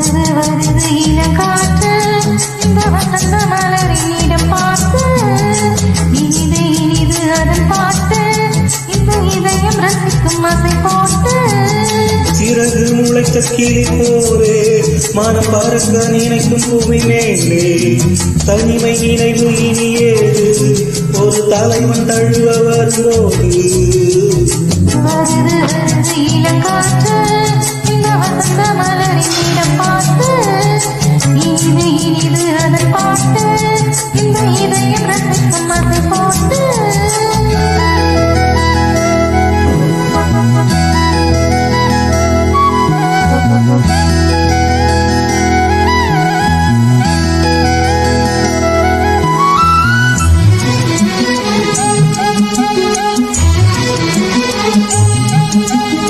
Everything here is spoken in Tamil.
வருது இளங்காற்று இந்த வசந்த மலரினிடம் பார்த்து இனிது இனிது அதன் பாட்டு இந்த இதயம் ரசிக்கும் அசை போட்டு சிறகு முளைத்த கிளி போரே மனம் பறக்க நினைக்கும் பூமி மேலே தனிமை நினைவு இனியேது ஒரு தலைவன் தழுவ வரும்போது வருது வருது